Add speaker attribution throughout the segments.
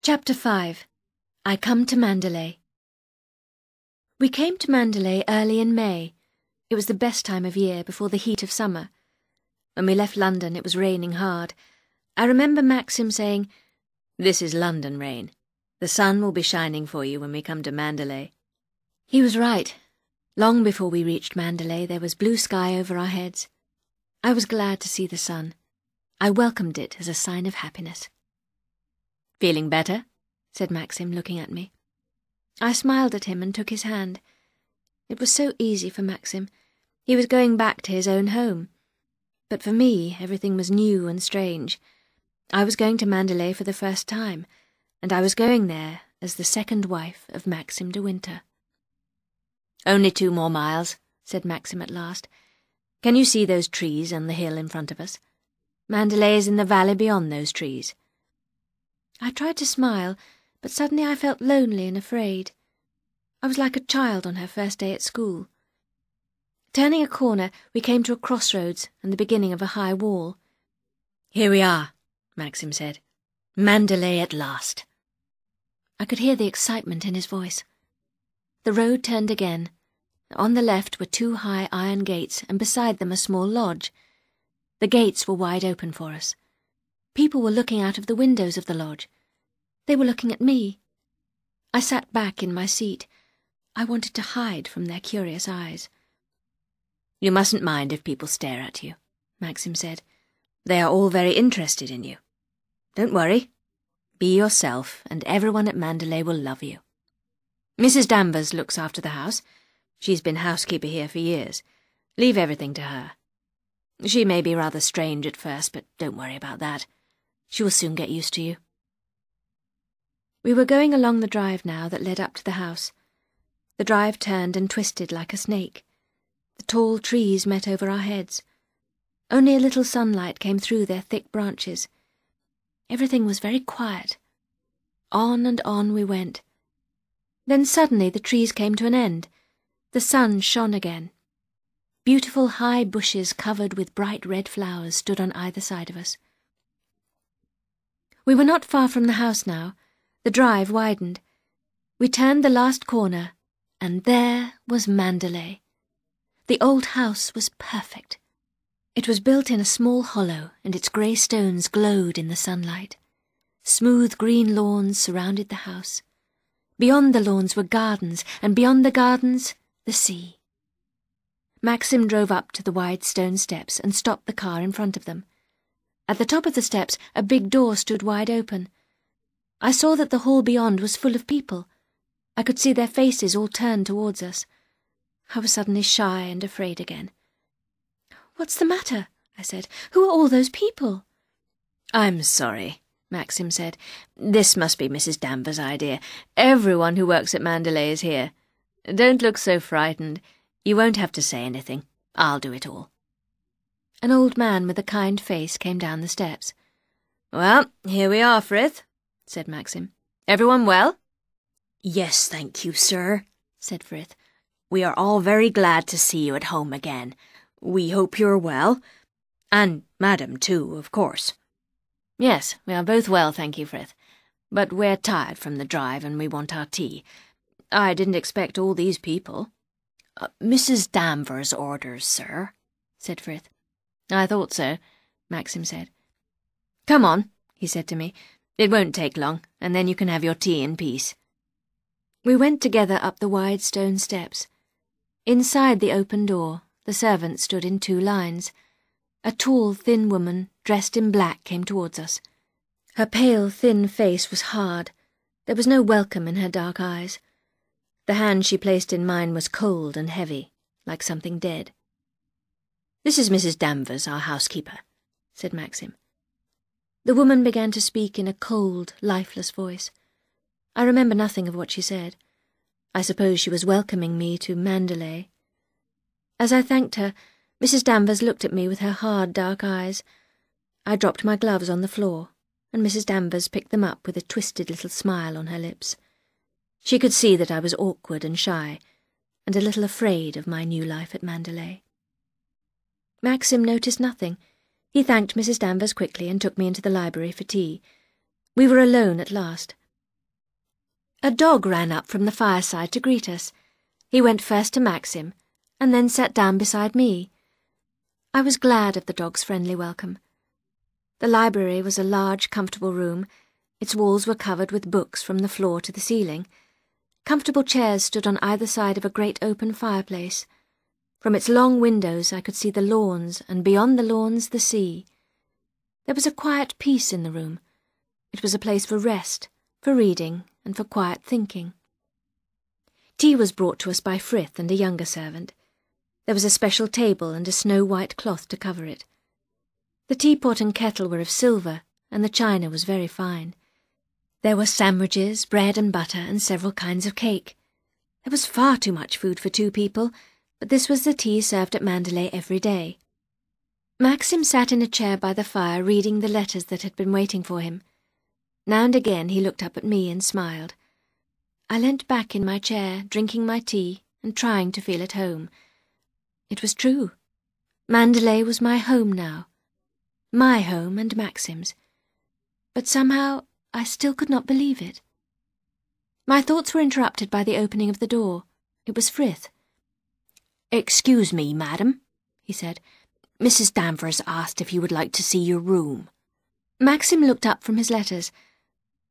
Speaker 1: Chapter 5. I Come to Manderley. We came to Manderley early in May. It was the best time of year, before the heat of summer. When we left London, it was raining hard. I remember Maxim saying, "This is London rain. The sun will be shining for you when we come to Manderley." He was right. Long before we reached Manderley, there was blue sky over our heads. I was glad to see the sun. I welcomed it as a sign of happiness. "Feeling better?" said Maxim, looking at me. I smiled at him and took his hand. It was so easy for Maxim. He was going back to his own home. But for me, everything was new and strange. I was going to Manderley for the first time, and I was going there as the second wife of Maxim de Winter. "Only 2 more miles," said Maxim at last. "Can you see those trees on the hill in front of us? Manderley is in the valley beyond those trees." I tried to smile, but suddenly I felt lonely and afraid. I was like a child on her first day at school. Turning a corner, we came to a crossroads and the beginning of a high wall. "Here we are," Maxim said. "Manderley at last." I could hear the excitement in his voice. The road turned again. On the left were 2 high iron gates, and beside them a small lodge. The gates were wide open for us. People were looking out of the windows of the lodge. They were looking at me. I sat back in my seat. I wanted to hide from their curious eyes. "You mustn't mind if people stare at you," Maxim said. "They are all very interested in you. Don't worry. Be yourself, and everyone at Manderley will love you. Mrs. Danvers looks after the house. She's been housekeeper here for years. Leave everything to her. She may be rather strange at first, but don't worry about that. She will soon get used to you." We were going along the drive now that led up to the house. The drive turned and twisted like a snake. The tall trees met over our heads. Only a little sunlight came through their thick branches. Everything was very quiet. On and on we went. Then suddenly the trees came to an end. The sun shone again. Beautiful high bushes covered with bright red flowers stood on either side of us. We were not far from the house now. The drive widened. We turned the last corner, and there was Manderley. The old house was perfect. It was built in a small hollow, and its grey stones glowed in the sunlight. Smooth green lawns surrounded the house. Beyond the lawns were gardens, and beyond the gardens, the sea. Maxim drove up to the wide stone steps and stopped the car in front of them. At the top of the steps, a big door stood wide open. I saw that the hall beyond was full of people. I could see their faces all turned towards us. I was suddenly shy and afraid again. "What's the matter?" I said. "Who are all those people?" "I'm sorry," Maxim said. "This must be Mrs. Danvers' idea. Everyone who works at Manderley is here. Don't look so frightened. You won't have to say anything. I'll do it all." An old man with a kind face came down the steps. "Well, here we are, Frith," said Maxim. "Everyone well?" "Yes, thank you, sir," said Frith. "We are all very glad to see you at home again. We hope you're well. And Madam, too, of course." "Yes, we are both well, thank you, Frith. But we're tired from the drive and we want our tea. I didn't expect all these people." "Mrs. Danvers' orders, sir," said Frith. "I thought so," Maxim said. "Come on," he said to me. "It won't take long, and then you can have your tea in peace." We went together up the wide stone steps. Inside the open door, the servants stood in 2 lines. A tall, thin woman, dressed in black, came towards us. Her pale, thin face was hard. There was no welcome in her dark eyes. The hand she placed in mine was cold and heavy, like something dead. "This is Mrs. Danvers, our housekeeper," said Maxim. The woman began to speak in a cold, lifeless voice. I remember nothing of what she said. I suppose she was welcoming me to Manderley. As I thanked her, Mrs. Danvers looked at me with her hard, dark eyes. I dropped my gloves on the floor, and Mrs. Danvers picked them up with a twisted little smile on her lips. She could see that I was awkward and shy, and a little afraid of my new life at Manderley. Maxim noticed nothing. He thanked Mrs. Danvers quickly and took me into the library for tea. We were alone at last. A dog ran up from the fireside to greet us. He went first to Maxim, and then sat down beside me. I was glad of the dog's friendly welcome. The library was a large, comfortable room. Its walls were covered with books from the floor to the ceiling. Comfortable chairs stood on either side of a great open fireplace. From its long windows I could see the lawns, and beyond the lawns the sea. There was a quiet peace in the room. It was a place for rest, for reading, and for quiet thinking. Tea was brought to us by Frith and a younger servant. There was a special table and a snow-white cloth to cover it. The teapot and kettle were of silver, and the china was very fine. There were sandwiches, bread and butter, and several kinds of cake. There was far too much food for 2 people, but this was the tea served at Manderley every day. Maxim sat in a chair by the fire reading the letters that had been waiting for him. Now and again he looked up at me and smiled. I leant back in my chair, drinking my tea and trying to feel at home. It was true. Manderley was my home now. My home and Maxim's. But somehow I still could not believe it. My thoughts were interrupted by the opening of the door. It was Frith.
Speaker 2: "Excuse me, madam," he said. "Mrs. Danvers asked if you would like to see your room."
Speaker 1: Maxim looked up from his letters.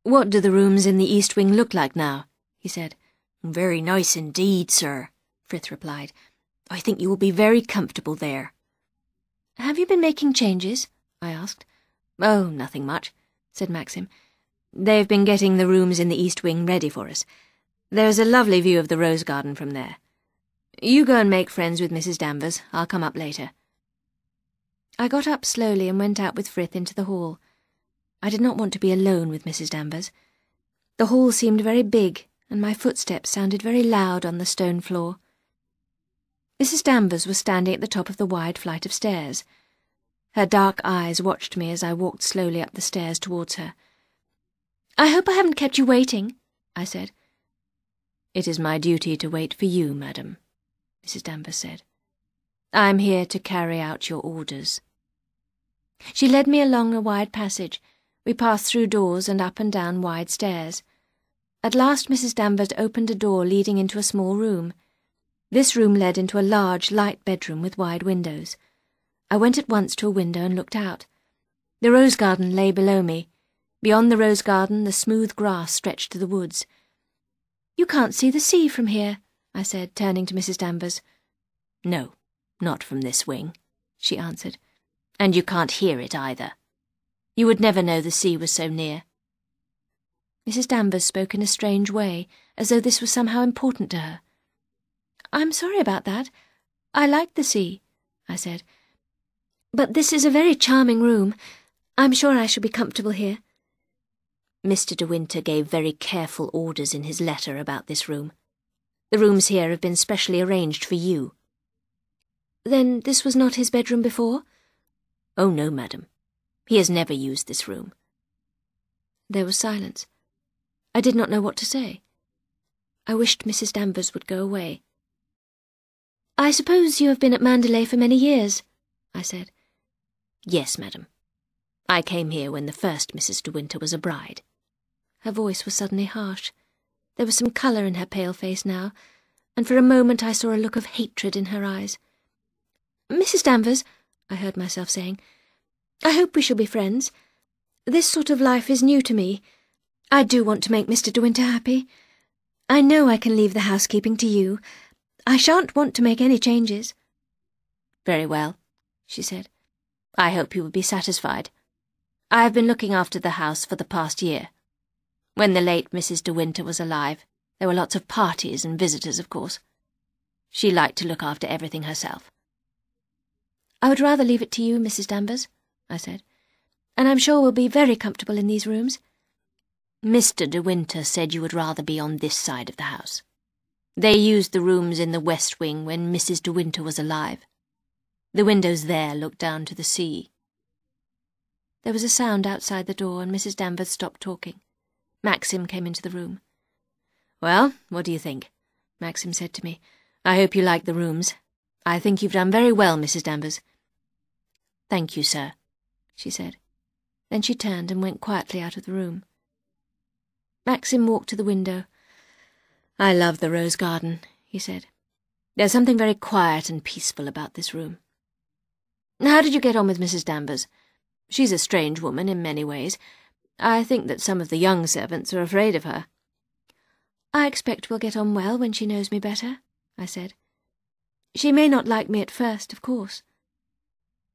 Speaker 3: "What do the rooms in the East Wing look like now?" he said.
Speaker 2: "Very nice indeed, sir," Frith replied. "I think you will be very comfortable there."
Speaker 1: "Have you been making changes?" I asked.
Speaker 3: "Oh, nothing much," said Maxim. "They've been getting the rooms in the East Wing ready for us. There's a lovely view of the rose garden from there. You go and make friends with Mrs. Danvers. I'll come up later."
Speaker 1: I got up slowly and went out with Frith into the hall. I did not want to be alone with Mrs. Danvers. The hall seemed very big, and my footsteps sounded very loud on the stone floor. Mrs. Danvers was standing at the top of the wide flight of stairs. Her dark eyes watched me as I walked slowly up the stairs towards her. "I hope I haven't kept you waiting," I said.
Speaker 3: "It is my duty to wait for you, madam," Mrs. Danvers said. "I am here to carry out your orders."
Speaker 1: She led me along a wide passage. We passed through doors and up and down wide stairs. At last Mrs. Danvers opened a door leading into a small room. This room led into a large, light bedroom with wide windows. I went at once to a window and looked out. The rose garden lay below me. Beyond the rose garden the smooth grass stretched to the woods. "You can't see the sea from here," I said, turning to Mrs. Danvers.
Speaker 2: "No, not from this wing," she answered. "And you can't hear it either. You would never know the sea was so near."
Speaker 1: Mrs. Danvers spoke in a strange way, as though this was somehow important to her. "I'm sorry about that. I like the sea," I said. "But this is a very charming room. I'm sure I shall be comfortable here."
Speaker 2: "Mr. De Winter gave very careful orders in his letter about this room. The rooms here have been specially arranged for you."
Speaker 1: "Then this was not his bedroom before?"
Speaker 2: "Oh, no, madam. He has never used this room."
Speaker 1: There was silence. I did not know what to say. I wished Mrs. Danvers would go away. "I suppose you have been at Manderley for many years," I said.
Speaker 2: "Yes, madam. I came here when the first Mrs. De Winter was a bride."
Speaker 1: Her voice was suddenly harsh. There was some colour in her pale face now, and for a moment I saw a look of hatred in her eyes. "Mrs. Danvers," I heard myself saying, "I hope we shall be friends. This sort of life is new to me. I do want to make Mr. De Winter happy. I know I can leave the housekeeping to you. I shan't want to make any changes."
Speaker 2: "Very well," she said. "I hope you will be satisfied. I have been looking after the house for the past year. When the late Mrs. De Winter was alive, there were lots of parties and visitors, of course. She liked to look after everything herself."
Speaker 1: "I would rather leave it to you, Mrs. Danvers," I said, "and I'm sure we'll be very comfortable in these rooms."
Speaker 2: "Mr. De Winter said you would rather be on this side of the house. They used the rooms in the West Wing when Mrs. De Winter was alive. The windows there look down to the sea."
Speaker 1: There was a sound outside the door, and Mrs. Danvers stopped talking. Maxim came into the room.
Speaker 3: "Well, what do you think?" Maxim said to me. "I hope you like the rooms. I think you've done very well, Mrs. Danvers."
Speaker 2: "Thank you, sir,"
Speaker 1: she said. Then she turned and went quietly out of the room. Maxim walked to the window.
Speaker 3: "I love the rose garden," he said. "There's something very quiet and peaceful about this room. How did you get on with Mrs. Danvers? She's a strange woman in many ways. I think that some of the young servants are afraid of her."
Speaker 1: "I expect we'll get on well when she knows me better," I said. "She may not like me at first, of course."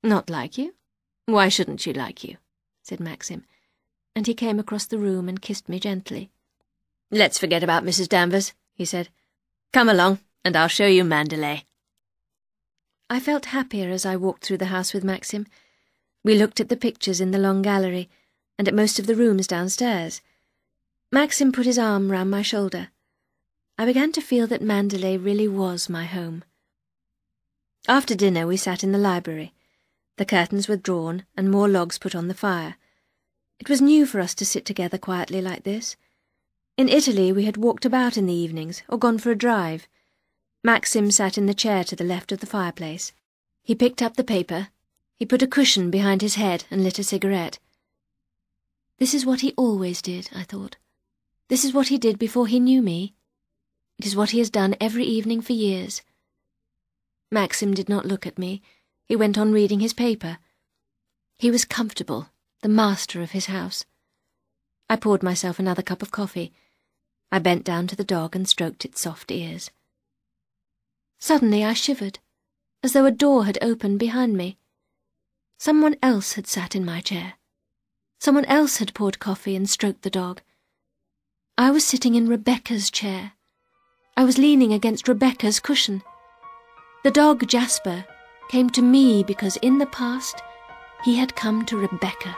Speaker 3: "Not like you? Why shouldn't she like you?" said Maxim, and he came across the room and kissed me gently. "Let's forget about Mrs. Danvers," he said. "Come along, and I'll show you Manderley."
Speaker 1: I felt happier as I walked through the house with Maxim. We looked at the pictures in the long gallery, and at most of the rooms downstairs. Maxim put his arm round my shoulder. I began to feel that Manderley really was my home. After dinner we sat in the library. The curtains were drawn and more logs put on the fire. It was new for us to sit together quietly like this. In Italy we had walked about in the evenings or gone for a drive. Maxim sat in the chair to the left of the fireplace. He picked up the paper. He put a cushion behind his head and lit a cigarette. This is what he always did, I thought. This is what he did before he knew me. It is what he has done every evening for years. Maxim did not look at me. He went on reading his paper. He was comfortable, the master of his house. I poured myself another cup of coffee. I bent down to the dog and stroked its soft ears. Suddenly I shivered, as though a door had opened behind me. Someone else had sat in my chair. Someone else had poured coffee and stroked the dog. I was sitting in Rebecca's chair. I was leaning against Rebecca's cushion. The dog Jasper came to me because in the past he had come to Rebecca.